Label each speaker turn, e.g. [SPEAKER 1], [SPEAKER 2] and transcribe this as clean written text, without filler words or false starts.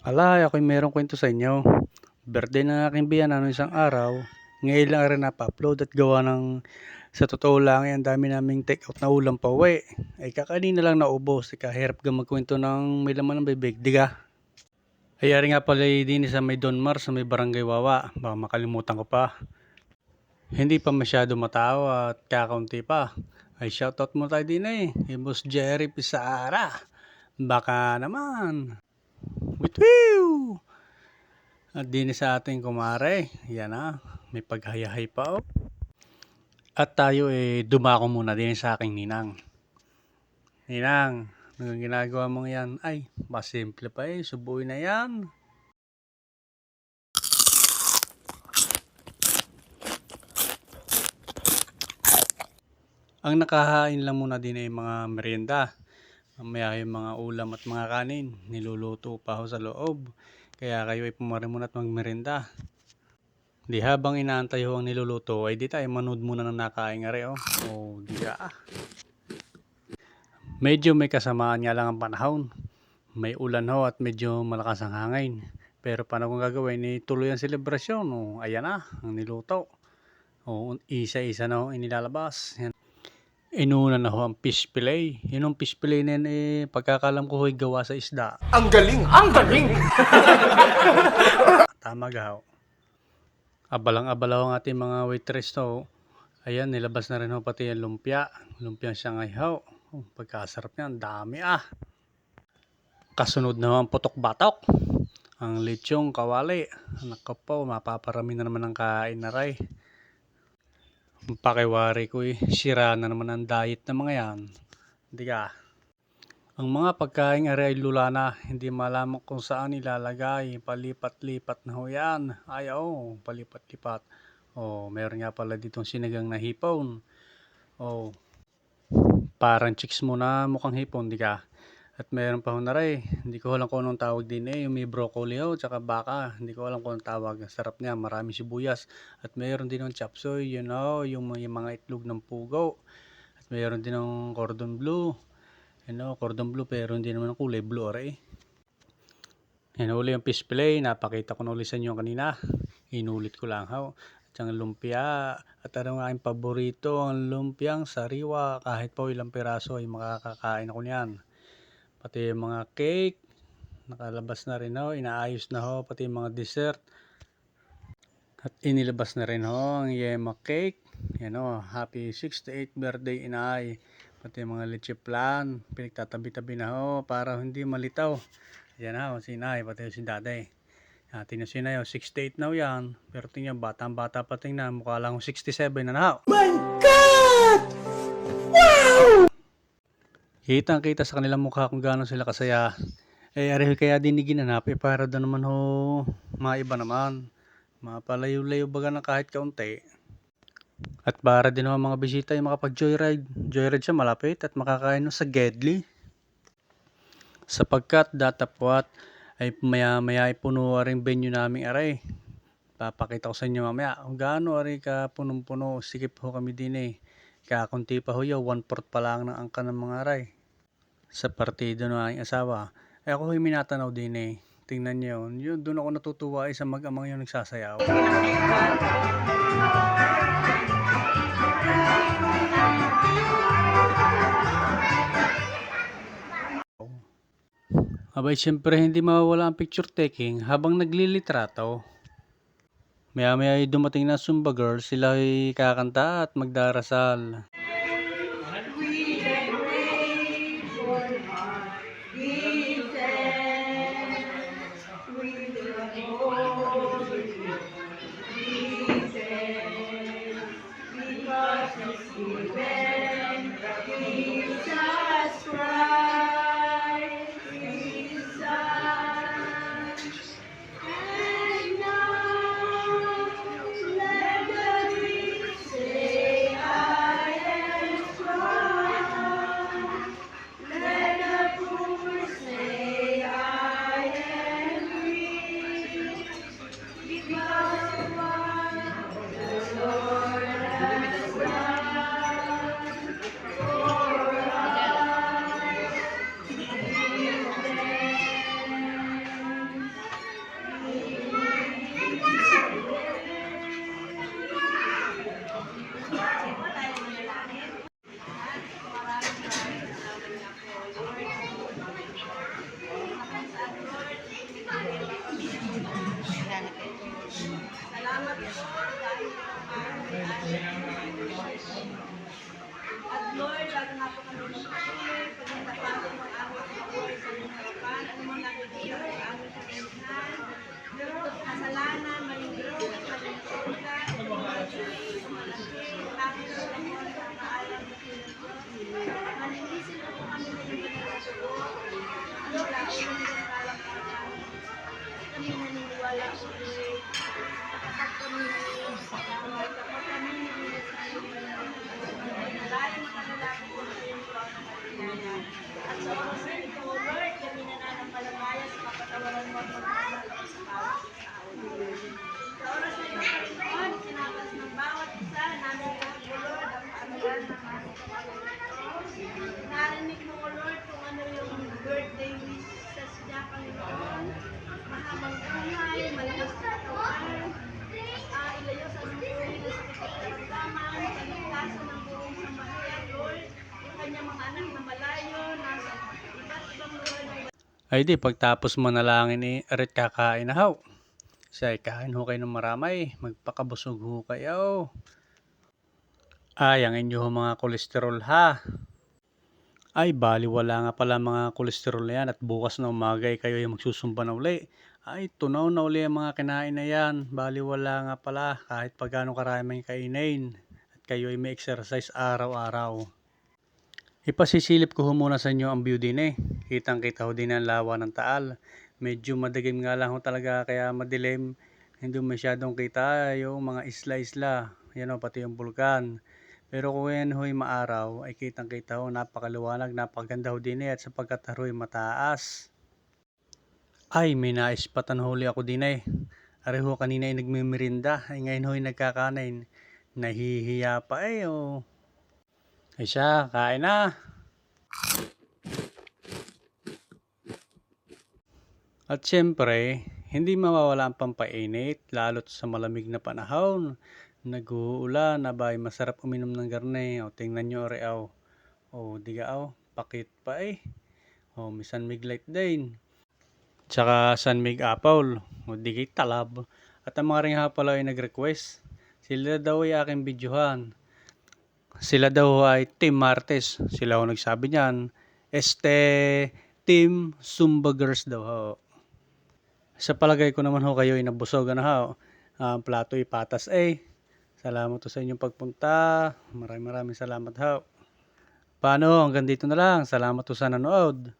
[SPEAKER 1] Ako'y merong kwento sa inyo. Birthday ng aking biyenan nung isang araw. Ngayon lang rin napa-upload at gawa ng sa totoo lang ang dami naming take out na ulam pa uwi. Ay kakanina lang naubos. Kahirap ka magkwento ng may laman ng bibig, di ka? Ay ari nga pala din sa may Donmar sa may Barangay Wawa. Baka makalimutan ko pa. Hindi pa masyado matao at kakaunti pa. Ay shoutout mo tayo din Boss Jerry Pisara. Baka naman. Witwiw! At din sa ating kumare, yan na, may paghayahay pa At tayo dumako muna din sa aking ninang. Ninang, anong ginagawa mong yan? Ay, mas simple pa subuin na yan. Ang nakahain lang muna din ay mga merienda. Mamaya yung mga ulam at mga kanin, niluluto pa ho sa loob. Kaya kayo ay pumari muna at magmerienda. Di habang inaantay ho ang niluluto, ay di tayo manood muna ng nakain nga di ka. Medyo may kasamaan nga lang ang panahon. May ulan ho at medyo malakas ang hangin. Pero paano kung gagawin? Tuloy ang selebrasyon. Ayan na, ang niluto. Isa-isa na ho inilalabas. Inuna na ho ang fish fillet. Yun ang fish fillet na yan pagkakalam ko ho'y gawa sa isda.
[SPEAKER 2] Ang galing! Ang galing!
[SPEAKER 1] Tama gaw. Abalang-abala ho ang ating mga waitress to. Ayan, nilabas na rin ho pati yung lumpia. Lumpia Shanghai ho. Pagkasarap niya, ang dami Kasunod na ho ang putok-batok. Ang lechong kawali. Naku po, mapaparami na naman ang kain na ray. Pakiwari ko sira na naman ang diet ng mga yan. Hindi ka. Ang mga pagkain ay lula na, hindi malaman kung saan ilalagay. Palipat-lipat na ho yan. Palipat-lipat. Meron nga pala ditong sinigang na hipon. Parang chicks mo na mukhang hipon, di ka. At meron pa ho na rin. Hindi ko alam kung anong tawag din yung may broccoli tsaka baka. Hindi ko alam kung anong tawag. Sarap niya, marami sibuyas. At meron din ng chop suey, yung mga itlog ng pugo. At meron din ng cordon bleu. Cordon bleu pero hindi naman ang kulay blue uli yung fish fillet. Napakita ko na ulit sa inyo kanina. Inulit ko lang ho. At ang lumpia. At ang aking paborito, ang lumpiang sariwa. Kahit po ilang piraso ay makakakain ako niyan. Pati yung mga cake, nakalabas na rin inaayos na pati yung mga dessert. At inilabas na rin ang yema cake. Happy 68th birthday inay. Pati yung mga leche plan, pinagtatabi-tabi na para hindi malitaw. Yan si inay, pati si daday. Tingnan si inay 68 na yan. Pero tingnan, batang-bata pa tingnan, mukha lang 67 na
[SPEAKER 2] My God! Wow!
[SPEAKER 1] Kitang-kita sa kanilang mukha kung gaano sila kasaya. Ari kaya din ginanap para doon naman maiba naman. Mapalayo-layo baga na kahit kaunti. At para din mga bisita yung makapag-joyride. Joyride siya malapit at makakain sa Gedli. Sapagkat datapwat ay maya-maya puno ring venue namin aray. Papakita ko sa inyo mamaya kung gaano aray ka punong-puno. Sikip ho kami din kakunti pa ho 1/4 pa lang ng angka ng mga aray. Sa partido ng aking asawa. Ako minatanaw din Tingnan niyo yun. Doon ako natutuwa sa mag-amang yung nagsasayaw. Abay, syempre hindi mawawala ang picture taking habang naglilitrato. Maya-maya ay dumating na Zumba girls, sila ay kakanta at magdarasal.
[SPEAKER 3] Narinig mo, O Lord, kung ano yung birthday wish sa siya, Panginoon. Mahabang buhay, malakas na katawan, ilayo sa buong na sakit at karamdaman, kaligtasan ng buong sambahayan, Lord. Yung kanyang mga anak na malayo, nasa iba't ibang lugar ng
[SPEAKER 1] Ay di, pagtapos manalangin arit kakain na haw. Say, kain ho kayo ng maramay, magpakabusog ho kayo. Ay, ang inyo ho mga kolesterol ha. Ay, baliwala nga pala mga kolesterol na yan at bukas na umaga ay kayo ay magsusumba na uli. Ay, tunaw na uli ang mga kinain na yan. Baliwala nga pala kahit pagano karaming kainin. At kayo ay may exercise araw-araw. Ipasisilip ko ho muna sa inyo ang view din eh. Kitang-kita ho din ang lawa ng Taal. Medyo madilim nga lang ho talaga kaya madilim. Hindi masyadong kita yung mga isla-isla. Yan o, pati yung bulkan. Pero kung yan ho'y maaraw, ay kitang-kita ho, napakaliwanag, napakaganda ho din eh, at sapagkat haro'y mataas. Ay, may naispatan huli ako din eh. Ari ho, kanina ay nagmimirinda, ay ngayon ho'y nagkakanin. Nahihiya pa eh oh. Ay siya, kain na. At syempre, hindi mawawala ang pampainit, lalo't sa malamig na panahon. Nag-uulan, abay masarap uminom ng garne. O, tingnan nyo rin aw. O, diga aw, pakit pa eh. O, may San Mig Light din. Tsaka San Mig Apple. O, digay talab. At ang mga ring pala ay nag-request. Sila daw ay aking videohan. Sila daw ay Team Martes. Sila ho nagsabi niyan. Team Zumba Girls daw ho. Sa palagay ko naman ho kayo ay nabusog ano ho. Ang plato ay patas eh. Salamat po sa inyong pagpunta. Maraming salamat ho. Paano? Hanggang dito na lang. Salamat po sa nanood.